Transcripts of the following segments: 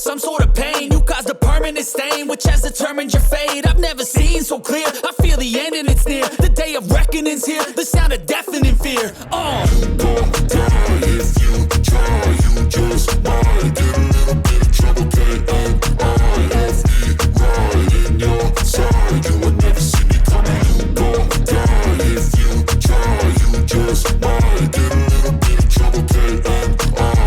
some sort of pain. You caused a permanent stain, which has determined your fate. I've never seen so clear, I feel the end and it's near. The day of reckoning's here, the sound of deafening fear. You gon' die if you try, you just might get a little bit of trouble, K-N-I-F-E, right in your side, you will never see me coming. You gon' die if you try, you just might get a little bit of trouble, K-N-I-F-E,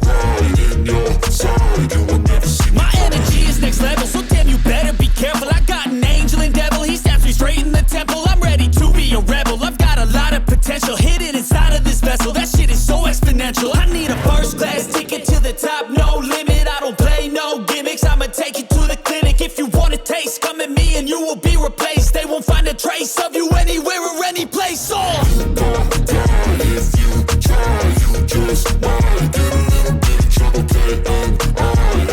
right in your side, you will never see me. My energy is next level, so damn you better be careful. I got an angel and devil, he stabs me straight in the temple. I'm ready to be a rebel, I've got a lot of potential hidden inside of this vessel. That shit is so exponential. I need a first class ticket to the top, no limit. I don't play no gimmicks, I'ma take you to the clinic. If you want a taste, come at me and you will be replaced. They won't find a trace of you anywhere or any place. You gon' die if you try, you just might get a little bit of trouble, K-N-I-F-E,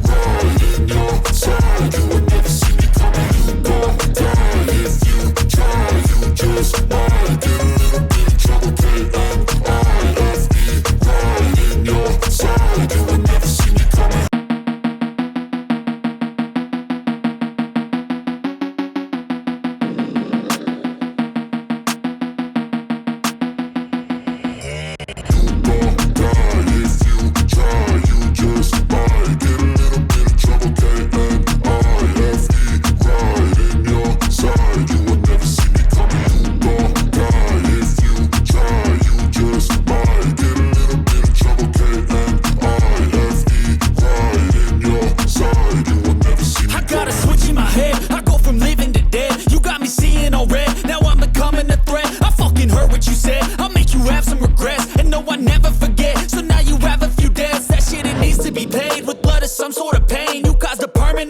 right in your side, you will never see me coming. You gon' die if you try, you just might get a little bit of trouble, K-N-I-F-E, right in your side, you will never see me coming.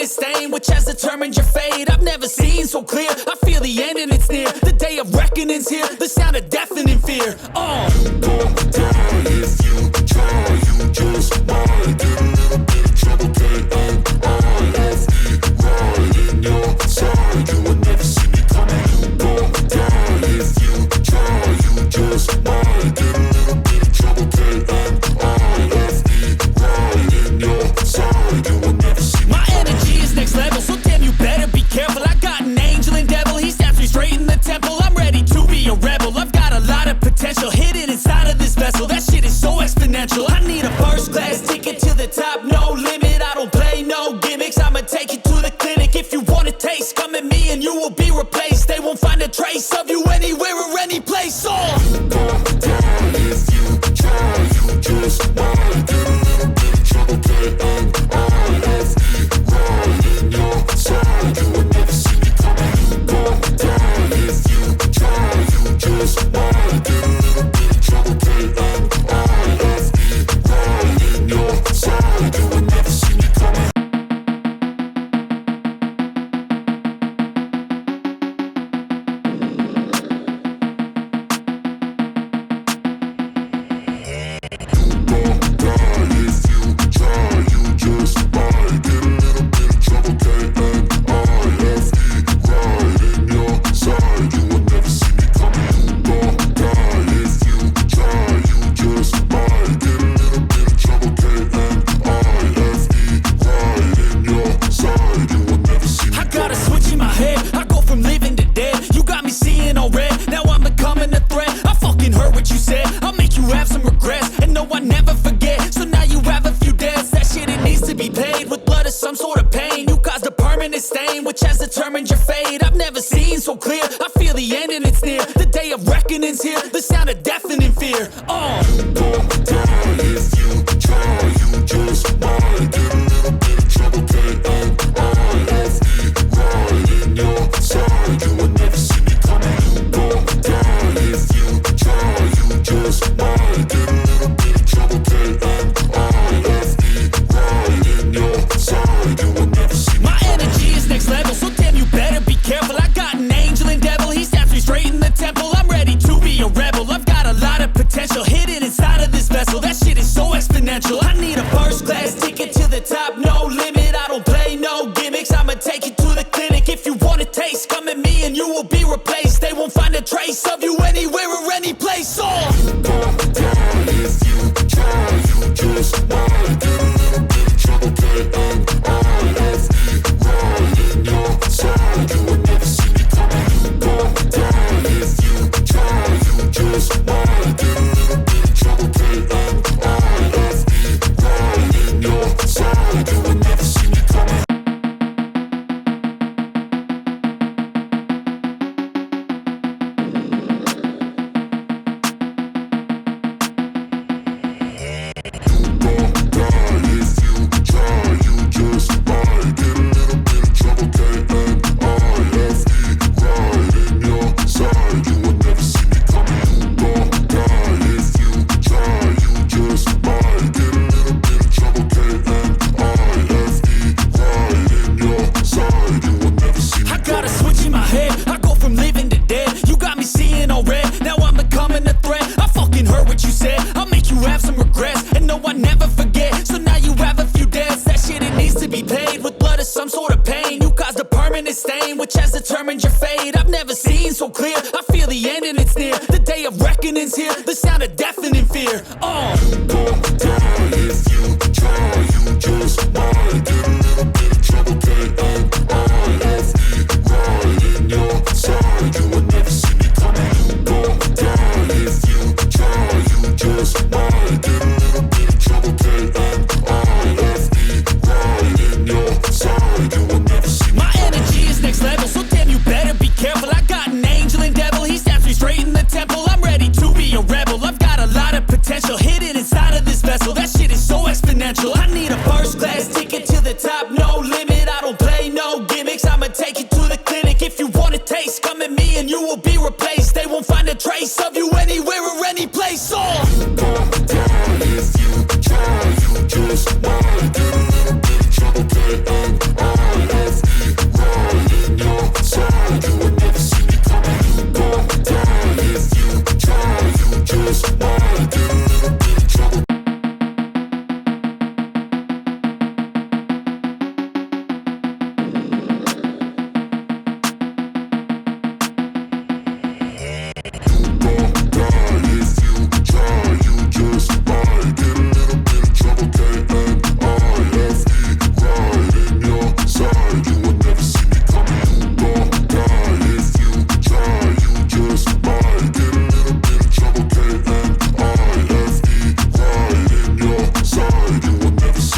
Stain, which has determined your fate. I've never seen so clear, I feel the end and it's near. The day of reckoning's here, the sound of deafening fear. You gon' die if you try, you just might get a little bit of trouble, K-N-I-F-E, right in your side, you will never see me coming. You gon' die if you try, you just might get a little bit of trouble, K-N-I-F-E, right in your side, you will never see me. My energy is next level, so damn you better be careful. I got an angel and devil, he stabs me straight in the temple. I'm ready to be a rebel, I've got a lot of potential hidden inside of this vessel. That shit is so exponential. I need a first class ticket to the top, no limit. I don't play no gimmicks, I'ma take you to the clinic. If you want a taste, come at me and you will be replaced. They won't find a trace of you anywhere or any place. You gon' die if you try, you just might get a little bit of trouble, K-N-I-F-E, right in your side, you will never see me coming. You gon' die if you try, you just might get a little bit of trouble, K-N-I-F-E, right in your side, you will never see me coming. Stain, which has determined your fate. I've never seen so clear, I feel the end and it's near. The day of reckoning's here, the sound of deafening fear. You gon' die if you try, you just might get a little bit of trouble, K-N-I-F-E, right in your side, you will never see me coming. You gon' die if you try, you just might get a little bit of trouble, K-N-I-F-E, right in your side, you will never see me. My energy is next level, so damn you better be careful. I got an angel and devil, he stabs me straight in the temple. I'm ready to be a rebel, I've got a lot of potential hidden inside of which has determined your fate. I've never seen so clear, I feel the end and it's near. The day of reckoning's here, the sound of deafening fear. You gon' die if you try, you just might get a little bit of trouble, K-N-I-F-E, right in your side, you will never see me coming. You gon' die if you try, you just might get a little bit of trouble, K-N-I-F-E, right in your side, you will never see me. My energy is next level, so damn you better be careful. I got an angel and devil, he stabs me straight in the temple. I'm ready to be a rebel, I've got a lot of potential hidden inside of this vessel. That shit is so exponential. I need a first class ticket to the top, no limit. I don't play no gimmicks, I'ma take you to the clinic. If you want a taste, come at me and you will be replaced. They won't find a trace of you anywhere or any place. You gon' die if you try, you just might get a little bit of trouble, K-N-I-F-E, right in your side, you will never see me coming. You gon' die if you try, you just might get a little bit of trouble.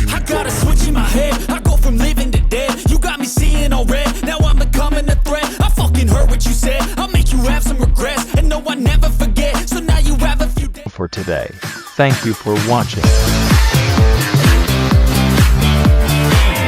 I got a switch in my head, I go from living to dead. You got me seeing all red, now I'm becoming a threat. I fucking heard what you said, I'll make you have some regrets. And no, I never forget, so now you have a few days. For today. Thank you for watching.